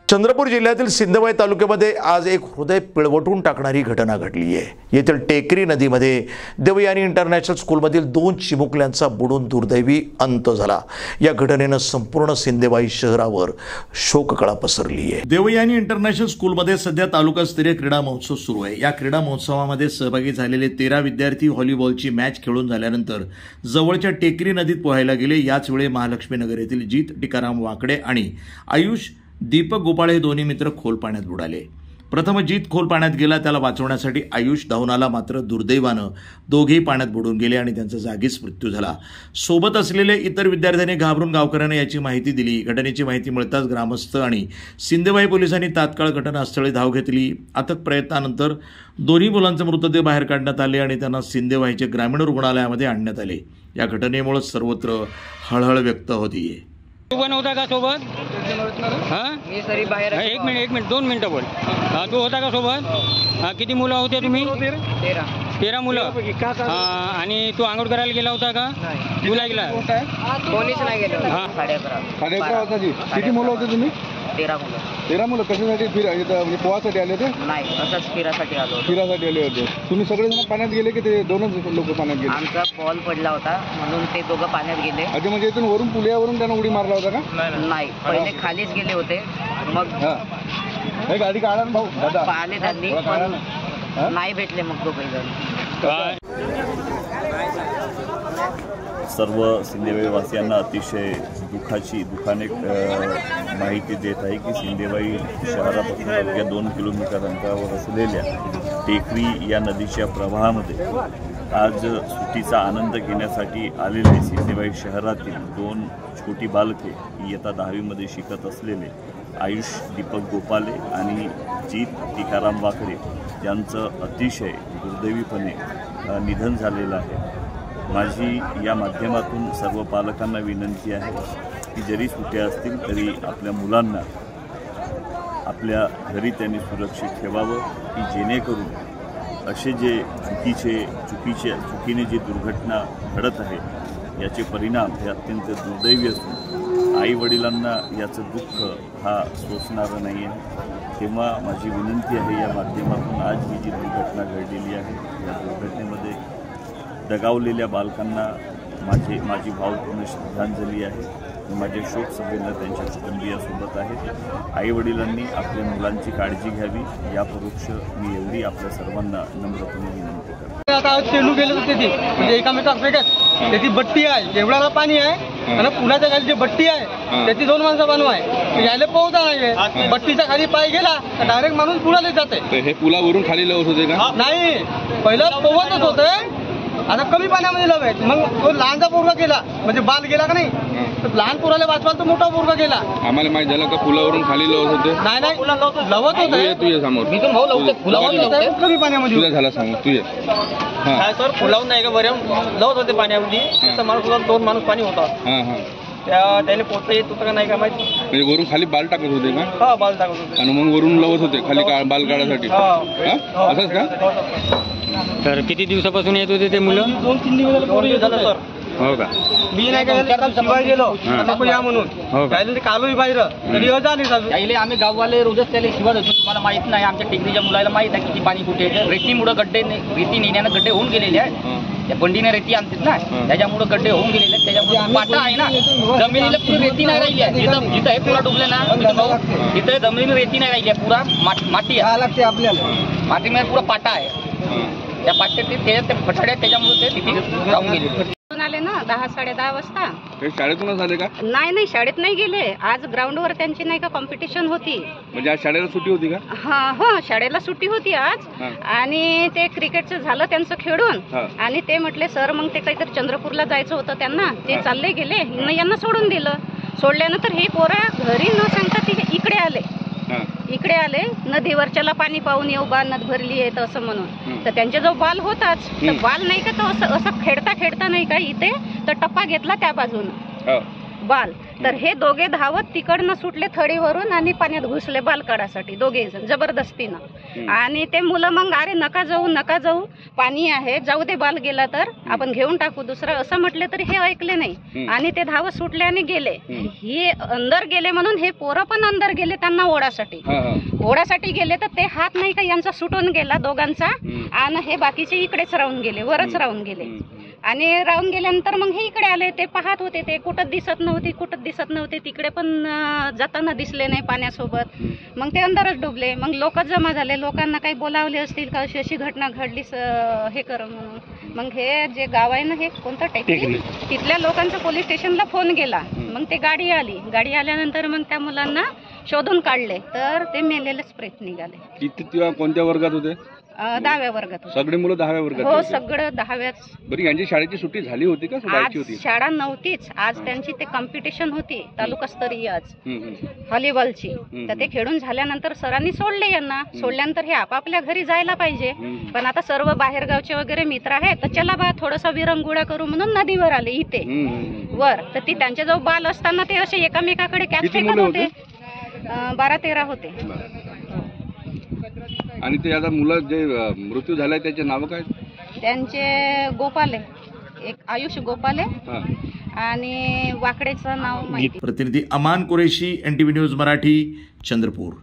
चंद्रपूर जिल्ह्यातील सिंदवाई तालुक्यामध्ये आज एक हृदय पिळवटून टाकणारी घटना घडली आहे। येथील टेकरी नदीमध्ये देवयानी इंटरनॅशनल स्कूलमधील 2 चिमुकल्यांचा बुडून दुर्दैवी अंत झाला। या घटनेनं संपूर्ण सिंदवाई शहरावर शोककळा पसरली आहे। देवयानी इंटरनॅशनल स्कूलमध्ये सध्या तालुकास्तरीय क्रीडा महोत्सव सुरू आहे। या क्रीडा महोत्सवामध्ये सहभागी झालेले 13 विद्यार्थी व्हॉलीबॉलची मॅच खेळून झाल्यानंतर जवळच्या टेकरी नदीत पोहायला गेले। याच वेळी महालक्ष्मी नगर येथील जीत टिकाराम वाकडे आणि आयुष दीपक गोपाळे हे दोन्ही मित्र खोल पाण्यात बुडाले। प्रथम जीत खोल पाण्यात गेला, त्याला वाचवण्यासाठी आयुष धावून आला, मात्र दुर्दैवानं दोघेही पाण्यात बुडून गेले आणि त्यांचा जागीच मृत्यू झाला। सोबत असलेले इतर विद्यार्थ्यांनी घाबरून गावकऱ्यांना याची माहिती दिली। घटनेची माहिती मिळताच ग्रामस्थ आणि सिंदवाई पोलिसांनी तात्काळ घटनास्थळी धाव घेतली। अथक प्रयत्नानंतर दोन्ही मुलांचे मृतदेह बाहेर काढण्यात आले आणि त्यांना सिंदवाईच्या ग्रामीण रुग्णालयामध्ये आणण्यात आले। या घटनेमुळे सर्वत्र हळहळ व्यक्त होतीये। तू पण होता का सोबत? हां मी सरी बाहेर आहे। एक मिनिट 2 मिनिटं बोल। तू होता का सोबत? किती मुलं होते तुम्ही? 13 मुलं। आणि तू आंघोळ करायला गेला होता का? तुला गेला? कोणीच नाही गेलो। 11:30 वाजता जी किती मुलं होते तुम्ही? 13 मुलं। 13 मुलं कशासाठी म्हणजे पोहासाठी आले होते? नाही, असंच फिरासाठी आलो होतो। फिरासाठी आले होते। तुम्ही सगळेजण पाण्यात गेले की ते दोनच लोक पाण्यात गेले? आमचा बॉल पडला होता म्हणून ते दोघं पाण्यात गेले। अच्छा, म्हणजे इथून वरून पुलावरून त्यांना उडी मारला होता का? नाही, पहिले खालीच गेले होते, मग हे गाडी काढा ना भाऊ दादा। पाहिले त्यांनी पण नाही भेटले मग दोघेजण। सर्व सिंदेवाईवासियांना अतिशय दुःखाने माहिती देत आहे की सिंदेवाई शहरापासून अवघ्या 2 किलोमीटर अंतरावर असलेल्या टेकरी या नदीच्या प्रवाहामध्ये आज सुट्टीचा आनंद घेण्यासाठी आलेले सिंदेवाई शहरातील 2 छोटी बालके इयत्ता 10वीमध्ये शिकत असलेले आयुष दीपक गोपाळे आणि जीत टिकाराम वाकडे यांचं अतिशय दुर्दैवीपणे निधन झालेलं आहे। माझी या माध्यमातून सर्व पालकांना विनंती आहे की जरी सुट्ट्या असतील तरी आपल्या मुलांना आपल्या घरी त्यांनी सुरक्षित ठेवावं, की जेणेकरून असे जे चुकीने जी दुर्घटना घडत आहे याचे परिणाम हे अत्यंत दुर्दैवी असून आईवडिलांना याचं दुःख हा सोसणारा नाही आहे। तेव्हा माझी विनंती आहे या माध्यमातून आज ही जी दुर्घटना घडलेली आहे या दुर्घटनेमध्ये दगावलेल्या बालकांना माझी भावपूर्ण श्रद्धांजली आहे। माझे शोक सभेला त्यांच्या कुटुंबियासोबत आहेत। आईवडिलांनी आपल्या मुलांची काळजी घ्यावी यापरोक्ष मी एवढी आपल्या सर्वांना नम्रपणे विनंती करतो। आता चेंडू गेले होते ते म्हणजे एकामेकात फेकत त्याची बट्टी आहे, एवढ्याला पाणी आहे आणि पुलाच्या खाली जी बट्टी आहे त्याची 2 माणसं बनव आहे, यायला पोहता नाहीये। बट्टीच्या खाली पाय गेला तर डायरेक्ट माणूस बुडाले जाते। हे पुलावरून खाली लवत होते का? नाही, पहिलं पोहतच होते, आता कमी पाण्यामध्ये लवायच। मग तो लहानचा पोरगा गेला म्हणजे बाल गेला का नाही, तर लहान पोराला वाचवाल तर मोठा पोरगा गेला। आम्हाला माहित झालं का पुलावरून खाली लवत होते? नाही लवत होते। तू ये समोर, मी तर भाऊ लवते कमी पाण्यामध्ये तुझा झाला सांगू तू ये। काय सर, पुलावून नाही का बरं लवत होते पाण्यामध्ये, तर माणूस 2 माणूस पाणी होता। त्याने पोहता येत होतं का नाही का माहिती, म्हणजे वरून खाली बाल टाकत होते का? हा, बाल टाकत होते आणि मग वरून लवत होते खाली बाल काढायसाठी। असंच का? तर किती दिवसापासून येत होते ते मुलं? 2-3 दिवस झालं सर। हो का? मी नाही का शिवाय गेलो या म्हणून ते कालोही बाहेर तरी झाली। आम्ही गाववाले रोजच त्याला शिवत होतो। तुम्हाला माहित नाही, आमच्या टेकडीच्या मुलाला माहित आहे किती पाणी कुठे आहे। रेतीमुळे रेती नेण्यानं गड्डे होऊन गेलेले आहेत। त्या बंडीने रेती आणतात ना, त्याच्यामुळे गड्डे होऊन गेलेले आहेत। त्याच्यामुळे पाटा आहे ना, जमिनीला पुरी रेती नाही राहिली आहे। जिथं हे पुरा डुबलं ना तिथं जमिनीला रेती नाही राहिली आहे, पुरा माती आहे आपल्याला। मातीमध्ये पुरा पाटा आहे, त्या पाट्यात ते फटाड्या त्याच्यामुळे ते तिथे राहून गेले। आले ना 10-10:30 वाजता। शाळेतूनच आले का? नाही, शाळेत नाही गेले। आज ग्राउंडवर त्यांची नाही का कॉम्पिटिशन होती। म्हणजे आज शाळेला सुट्टी होती का? हा, शाळेला सुट्टी होती आज। आणि ते क्रिकेटचं झालं त्यांचं खेळून आणि ते म्हटले सर मग ते काहीतरी चंद्रपूरला जायचं होतं त्यांना, ते चालले गेले, यांना सोडून दिलं। सोडल्यानंतर हे पोरं घरी न सांगता ते इकडे आले नदीवरच्याला पाणी पाहून येऊ, बा नद भरली आहे असं म्हणून। तर त्यांच्या जो बाल होताच, तर बाल नाही का तो असं खेळता नाही का इथे तर टप्पा घेतला त्या बाजून बाल. तर हे दोघे धावत तिकडनं सुटले थडीवरून आणि पाण्यात घुसले बाल काढासाठी, दोघे जण जबरदस्तीनं. आणि ते मुलं मग अरे नका जाऊ, पाणी आहे, जाऊ दे, बाल गेला तर आपण घेऊन टाकू दुसरा, असं म्हटले तरी हे ऐकले नाही आणि ते धावत सुटले आणि गेले. हे अंदर गेले म्हणून हे पोरं पण अंदर गेले त्यांना ओढासाठी गेले. तर ते हात नाही का यांचा सुटून गेला दोघांचा आणि हे बाकीचे इकडेच राहून गेले, वरच राहून गेले. आणि राहून गेल्यानंतर मग हे इकडे आले. ते पाहत होते, ते कुठं दिसत नव्हते, तिकडे पण जाताना दिसले नाही पाण्यासोबत. मग ते अंदरच डुबले. मग लोक जमा झाले, लोकांना काही बोलावले असतील का अशी घटना घडली हे कर म्हणून. मग हे जे गाव आहे ना, हे कोणतं टेकरी, तिथल्या लोकांचा पोलीस स्टेशनला फोन गेला. मग ते गाडी आल्यानंतर मग त्या मुलांना शोधून काढले तर ते मेलेलेच प्रेत निघाले. किती कोणत्या वर्गात होते? 10व्या वर्गात. सगळे मुलं 10व्या वर्गात? हो, सगळं 10व्याच. बरं, यांची शाळेची सुट्टी झाली होती का? आज शाळा नव्हतीच. आज त्यांची ते कॉम्पिटिशन होती तालुकास्तरीय आज व्हॉलीबॉलची. तर ते खेळून झाल्यानंतर सरांनी सोडले यांना. सोडल्यानंतर हे आपापल्या घरी जायला पाहिजे, पण आता सर्व बाहेरगावचे वगैरे मित्र आहेत तर चला बा थोडासा विरंगुळा करू म्हणून नदीवर आले इथे वर. तर ती त्यांच्याजवळ बाल असताना ते असे एकामेकाकडे कॅच फेकत होते. 12-13 होते. आणि ते आता मुलं जे मृत्यू झालाय त्याचे नाव काय? त्यांचे गोपाले, एक आयुष गोपाले आणि वाकडेचं नाव माहिती. प्रतिनिधी अमान कुरेशी, NTV न्यूज मराठी, चंद्रपूर.